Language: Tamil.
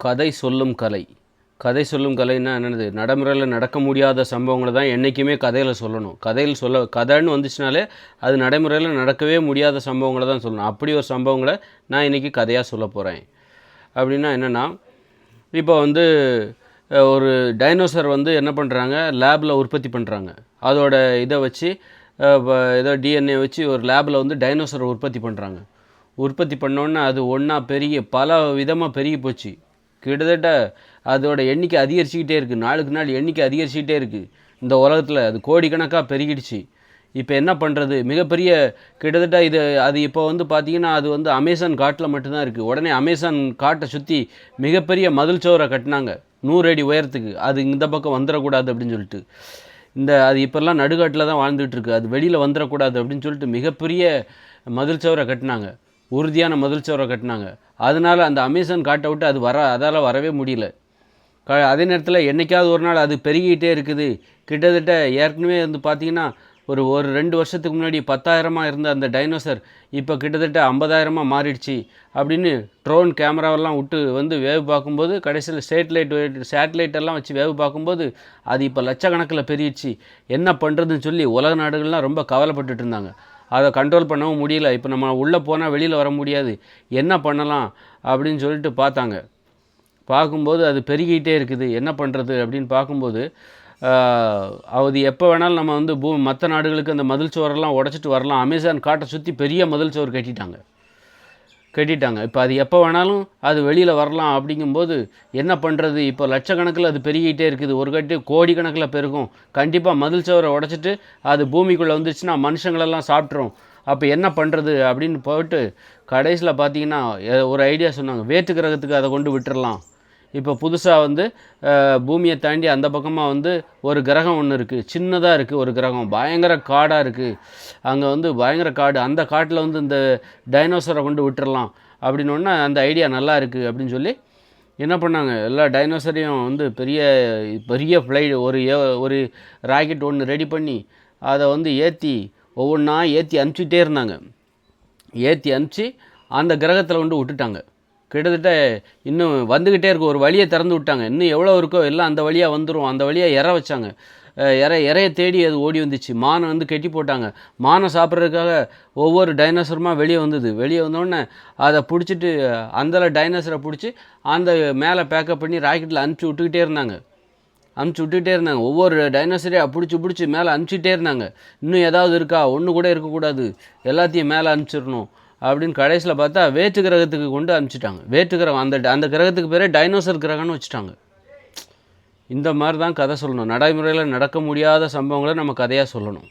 கதை சொல்லும் கலை. கதை சொல்லும் கலைன்னா என்னது? நடைமுறையில் நடக்க முடியாத சம்பவங்களை தான் என்றைக்குமே கதையில் சொல்லணும். கதைன்னு வந்துச்சுனாலே அது நடைமுறையில் நடக்கவே முடியாத சம்பவங்களை தான் சொல்லணும். அப்படி ஒரு சம்பவங்களை நான் இன்றைக்கி கதையாக சொல்ல போகிறேன். அப்படின்னா என்னென்னா, இப்போ ஒரு டைனோசர் என்ன பண்ணுறாங்க, லேபில் உற்பத்தி பண்ணுறாங்க. அதோட இதை வச்சு ஏதோ டிஎன்ஏ வச்சு ஒரு லேபில் டைனோசரை உற்பத்தி பண்ணுறாங்க. உற்பத்தி பண்ணோன்னே அது ஒன்றா பல விதமாக பெருகி போச்சு. கிட்டத்தட்ட அதோட எண்ணிக்கை அதிகரிச்சுக்கிட்டே இருக்குது. நாளுக்கு நாள் எண்ணிக்கை அதிகரிச்சுக்கிட்டே இருக்குது. இந்த உலகத்தில் அது கோடிக்கணக்காக பெருகிடுச்சு. இப்போ என்ன பண்ணுறது? மிகப்பெரிய கிட்டத்தட்ட அது இப்போ பார்த்திங்கன்னா அது அமேசான் காட்டில் மட்டும்தான் இருக்குது. உடனே அமேசான் காட்டை சுற்றி மிகப்பெரிய மதில் சுவரை கட்டினாங்க 100 அடி உயரத்துக்கு. அது இந்த பக்கம் வந்துடக்கூடாது அப்படின்னு சொல்லிட்டு. அது இப்போல்லாம் நடுக்காட்டில் தான் வாழ்ந்துகிட்ருக்கு. அது வெளியில் வந்துடக்கூடாது அப்படின்னு சொல்லிட்டு மிகப்பெரிய மதில் சுவரை கட்டினாங்க. உறுதியான மதில் சுவரை கட்டினாங்க. அதனால் அந்த அமேசான் காட்டை விட்டு அதால் வரவே முடியல. அதே நேரத்தில் என்றைக்காவது ஒரு நாள் அது பெருகிட்டே இருக்குது. கிட்டத்தட்ட ஏற்கனவே பார்த்திங்கன்னா ஒரு 2 வருஷத்துக்கு முன்னாடி 10,000 இருந்த அந்த டைனோசர் இப்போ கிட்டத்தட்ட 50,000 மாறிடுச்சு அப்படின்னு ட்ரோன் கேமராவெல்லாம் விட்டு வேவு பார்க்கும்போது, கடைசியில் சேட்டலைட்டெல்லாம் வச்சு வேவு பார்க்கும்போது அது இப்போ லட்சக்கணக்கில் பெருகிடுச்சு. என்ன பண்ணுறதுன்னு சொல்லி உலக நாடுகள்லாம் ரொம்ப கவலைப்பட்டுட்டு இருந்தாங்க. அதை கண்ட்ரோல் பண்ணவும் முடியல. இப்போ நம்ம உள்ளே போனால் வெளியில் வர முடியாது, என்ன பண்ணலாம் அப்படின்னு சொல்லிட்டு பார்க்கும்போது அது பெருகிட்டே இருக்குது. என்ன பண்ணுறது அப்படின்னு பார்க்கும்போது அது எப்போ வேணாலும் நம்ம மற்ற நாடுகளுக்கு அந்த மதில் சுவரெல்லாம் உடச்சிட்டு வரலாம். அமேசான் காட்டை சுற்றி பெரிய மதில் சுவர் கட்டிட்டாங்க. இப்போ அது எப்போ வேணாலும் அது வெளியில் வரலாம். அப்படிங்கும்போது என்ன பண்ணுறது? இப்போ லட்சக்கணக்கில் அது பெருகிட்டே இருக்குது. ஒரு கோடிக்கணக்கில் பெருகும். கண்டிப்பாக மதில் சுவரை உடச்சிட்டு அது பூமிக்குள்ளே வந்துருச்சுன்னா மனுஷங்களெல்லாம் சாப்பிட்றோம். அப்போ என்ன பண்ணுறது அப்படின்னு போயிட்டு கடைசியில் பார்த்திங்கன்னா ஒரு ஐடியா சொன்னாங்க. வேற்று கிரகத்துக்கு அதை கொண்டு விட்டுறலாம். இப்போ புதுசாக பூமியை தாண்டி அந்த பக்கமாக ஒரு கிரகம் ஒன்று இருக்குது. சின்னதாக இருக்குது ஒரு கிரகம். பயங்கர காடாக இருக்குது. அங்கே பயங்கர காடு. அந்த காட்டில் இந்த டைனோசரை கொண்டு விட்டுறலாம் அப்படின்னோடனே அந்த ஐடியா நல்லா இருக்குது அப்படின்னு சொல்லி என்ன பண்ணாங்க, எல்லா டைனோசரையும் பெரிய பெரிய ஃப்ளைட் ஒரு ராக்கெட் ஒன்று ரெடி பண்ணி அதை ஒவ்வொன்றா ஏற்றி அனுப்பிச்சிட்டே இருந்தாங்க. ஏற்றி அனுப்பிச்சி அந்த கிரகத்தில் விட்டுட்டாங்க. கிட்டத்தட்ட இன்னும் வந்துக்கிட்டே இருக்கும். ஒரு வழியை திறந்து விட்டாங்க. இன்னும் எவ்வளோ இருக்கோ எல்லாம் அந்த வழியாக வந்துடும். அந்த வழியாக வச்சாங்க. இறைய தேடி அது ஓடி வந்துச்சு. மானை கெட்டி போட்டாங்க. மானை சாப்பிட்றதுக்காக ஒவ்வொரு டைனோசருமாக வெளியே வந்தது. வெளியே வந்தோடனே அதை பிடிச்சிட்டு அந்த டைனோசரை பிடிச்சி அந்த மேலே பேக்கப் பண்ணி ராக்கெட்டில் அனுப்பிச்சி விட்டுக்கிட்டே இருந்தாங்க. ஒவ்வொரு டைனோசரையாக பிடிச்சி மேலே அனுப்பிச்சிட்டே இருந்தாங்க. இன்னும் ஏதாவது இருக்கா? ஒன்று கூட இருக்கக்கூடாது, எல்லாத்தையும் மேலே அனுப்பிச்சிடணும் அப்படின்னு கடைசியில் பார்த்தா வேற்று கிரகத்துக்கு கொண்டு அனுப்பிச்சிட்டாங்க. வேற்று கிரகம் அந்த கிரகத்துக்கு பேரே டைனோசர் கிரகம்னு வச்சுட்டாங்க. இந்த மாதிரி தான் கதை சொல்லணும். நடைமுறையில் நடக்க முடியாத சம்பவங்களை நம்ம கதையாக சொல்லணும்.